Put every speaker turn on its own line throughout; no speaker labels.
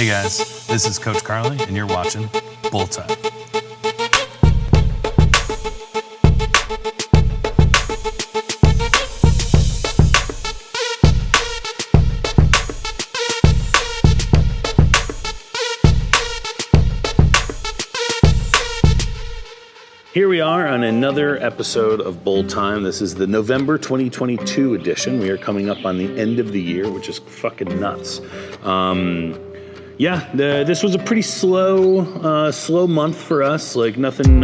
Hey guys, this is Coach Carly, and you're watching Bull Time. Here we are on another episode of Bull Time. This is the November 2022 edition. We are coming up on the end of the year, which is fucking nuts. This was a pretty slow month for us. Like nothing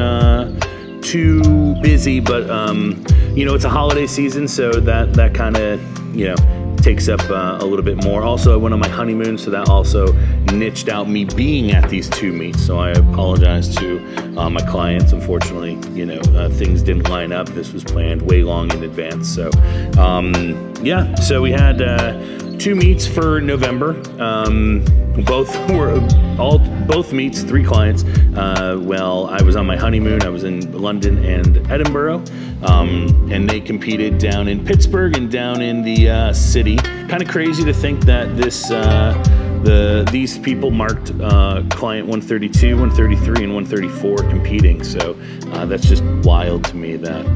too busy, but it's a holiday season, so that kind of takes up a little bit more. Also, I went on my honeymoon, so that also niched out me being at these two meets. So I apologize to my clients. Unfortunately, things didn't line up. This was planned way long in advance. So so we had two meets for November. Both meets, 3 clients. I was on my honeymoon. I was in London and Edinburgh, and they competed down in Pittsburgh and down in the city. Kind of crazy to think that these people marked client 132, 133, and 134 competing. So that's just wild to me that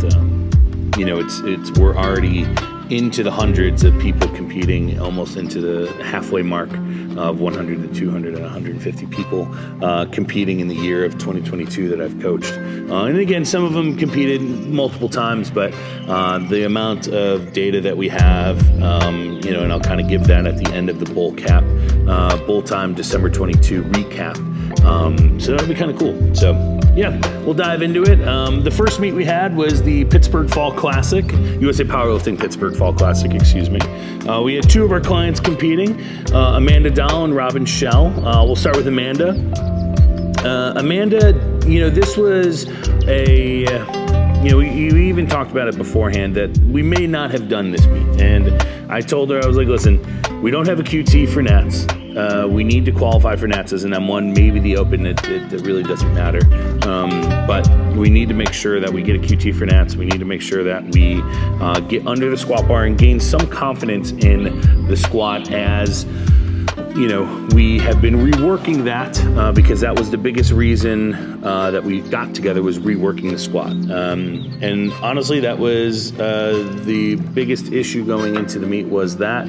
we're already into the hundreds of people competing, almost into the halfway mark of 100 to 200 and 150 people competing in the year of 2022 that I've coached. And again, some of them competed multiple times, but the amount of data that we have, and I'll kind of give that at the end of the Bull Time December 22 recap. So that'll be kind of cool. So we'll dive into it. The first meet we had was the Pittsburgh Fall Classic, USA Powerlifting Pittsburgh Fall Classic, excuse me. We had 2 of our clients competing, Amanda Dahl and Robin Schell. We'll start with Amanda. Amanda, this was we even talked about it beforehand that we may not have done this meet. And I told her, I was like, listen, we don't have a QT for Nats. We need to qualify for Nats as an M1, maybe the Open, it really doesn't matter. But we need to make sure that we get a QT for Nats. We need to make sure that we get under the squat bar and gain some confidence in the squat as we have been reworking that because that was the biggest reason that we got together, was reworking the squat. And honestly, that was the biggest issue going into the meet, was that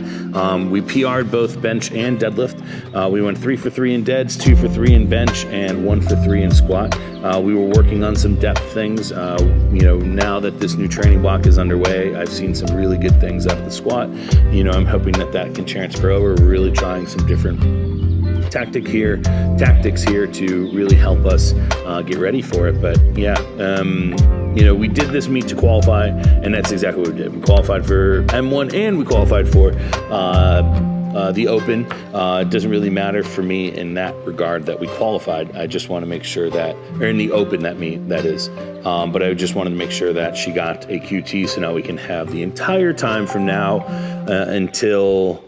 we PR'd both bench and deadlift. We went 3 for 3 in deads, 2 for 3 in bench, and 1 for 3 in squat. We were working on some depth things. Now that this new training block is underway, I've seen some really good things out of the squat. I'm hoping that can transfer over. We're really trying some different tactics here to really help us get ready for it. But we did this meet to qualify, and that's exactly what we did. We qualified for M1 and we qualified for the Open. It doesn't really matter for me in that regard that we qualified. I just want to make sure that, or in the Open, that is. But I just wanted to make sure that she got a QT, so now we can have the entire time from now until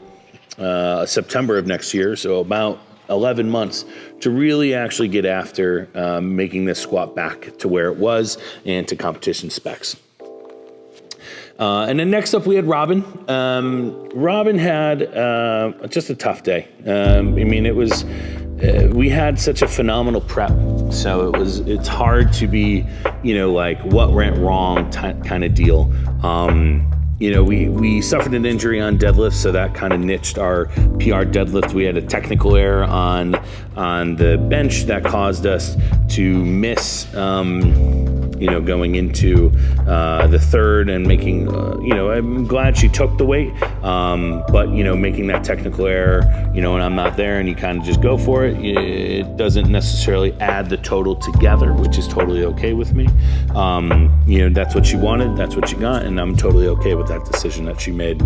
September of next year, so about 11 months, to really actually get after making this squat back to where it was and to competition specs. And then next up we had Robin. Robin had just a tough day. We had such a phenomenal prep, so it's hard to be, what went wrong kind of deal. We suffered an injury on deadlift, so that kind of niched our PR deadlift. We had a technical error on the bench that caused us to miss, going into the third and making, I'm glad she took the weight, but, making that technical error, when I'm not there and you kind of just go for it, it doesn't necessarily add the total together, which is totally okay with me. That's what she wanted, that's what she got, and I'm totally okay with that decision that she made.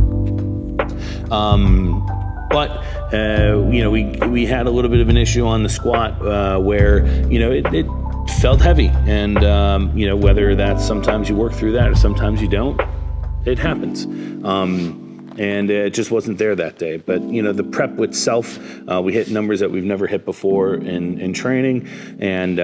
We had a little bit of an issue on the squat where, it felt heavy, and whether that's sometimes you work through that or sometimes you don't, it happens. And it just wasn't there that day. But the prep itself, we hit numbers that we've never hit before in training, and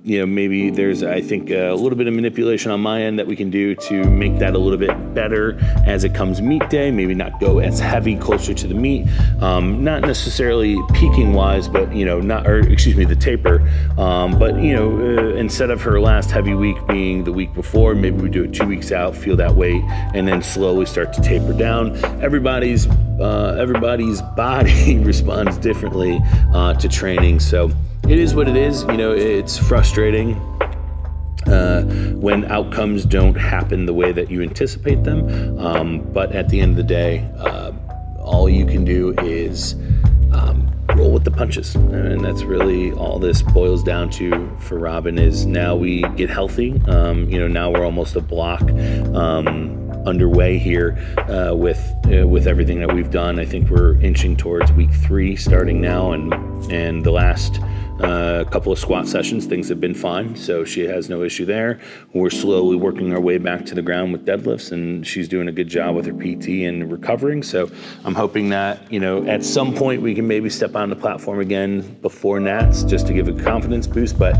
maybe there's, I think, a little bit of manipulation on my end that we can do to make that a little bit better as it comes meet day. Maybe not go as heavy closer to the meet, not necessarily peaking wise, but the taper. But instead of her last heavy week being the week before, maybe we do it 2 weeks out, feel that weight, and then slowly start to taper down. Everybody's body responds differently to training, so it is what it is. It's frustrating when outcomes don't happen the way that you anticipate them. But at the end of the day, all you can do is roll with the punches. And that's really all this boils down to for Robin is now we get healthy. Now we're almost a block underway here with everything that we've done. I think we're inching towards week 3 starting now, and the last couple of squat sessions, things have been fine, so she has no issue there. We're slowly working our way back to the ground with deadlifts, and she's doing a good job with her PT and recovering. So I'm hoping that at some point we can maybe step on the platform again before Nats just to give a confidence boost. But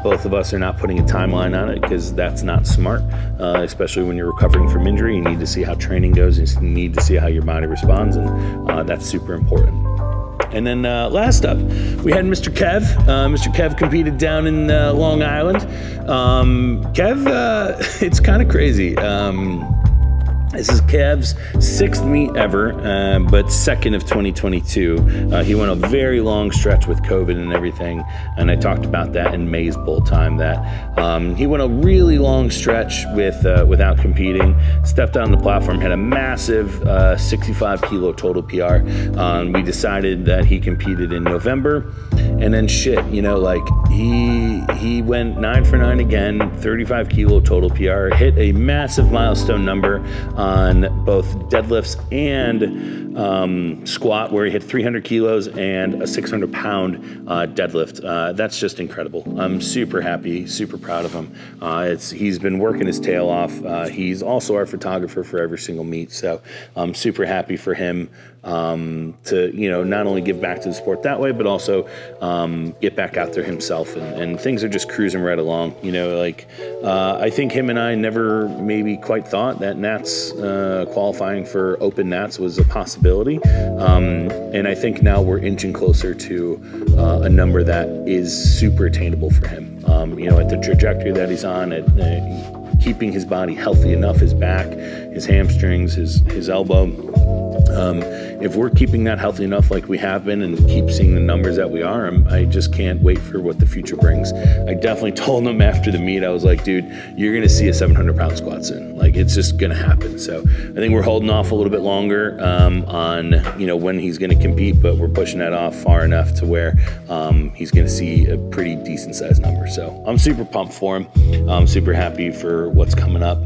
both of us are not putting a timeline on it because that's not smart, especially when you're recovering from injury. You need to see how training goes. You need to see how your body responds, and that's super important. And then last up, we had Mr. Kev. Mr. Kev competed down in Long Island. Kev, it's kind of crazy. This is Kev's 6th meet ever, but 2nd of 2022. He went a very long stretch with COVID and everything, and I talked about that in May's Bowl time, that he went a really long stretch without competing, stepped on the platform, had a massive 65 kilo total PR. We decided that he competed in November, and then he went 9 for 9 again, 35 kilo total PR, hit a massive milestone number on both deadlifts and squat, where he hit 300 kilos and a 600 pound deadlift. That's just incredible. I'm super happy, super proud of him. He's been working his tail off. He's also our photographer for every single meet, so I'm super happy for him to not only give back to the sport that way, but also get back out there himself, and things are just cruising right along. I think him and I never maybe quite thought that Nats qualifying for open Nats was a possibility, and I think now we're inching closer to a number that is super attainable for him. At the trajectory that he's on, at keeping his body healthy enough, his back, his hamstrings, his elbow. If we're keeping that healthy enough like we have been and keep seeing the numbers that we are, I just can't wait for what the future brings. I definitely told him after the meet, I was like, dude, you're going to see a 700 pound squat soon. It's just going to happen. So I think we're holding off a little bit longer on, when he's going to compete, but we're pushing that off far enough to where he's going to see a pretty decent sized number. So I'm super pumped for him. I'm super happy for what's coming up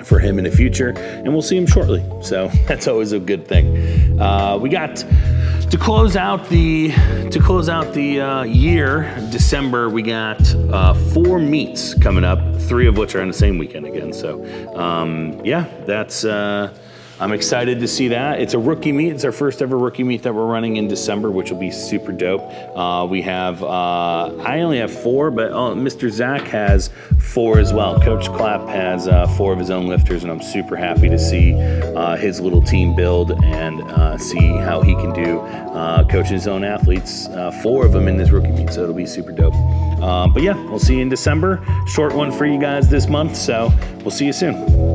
for him in the future, and we'll see him shortly. So that's always a good thing. We got to close out the year, December. We got 4 meets coming up, 3 of which are on the same weekend again. So that's I'm excited to see that. It's a rookie meet. It's our first ever rookie meet that we're running in December, which will be super dope. We have, I only have 4, but Mr. Zach has 4 as well. Coach Clapp has 4 of his own lifters, and I'm super happy to see his little team build and see how he can do coaching his own athletes, 4 of them in this rookie meet, so it'll be super dope. But yeah, we'll see you in December. Short one for you guys this month, so we'll see you soon.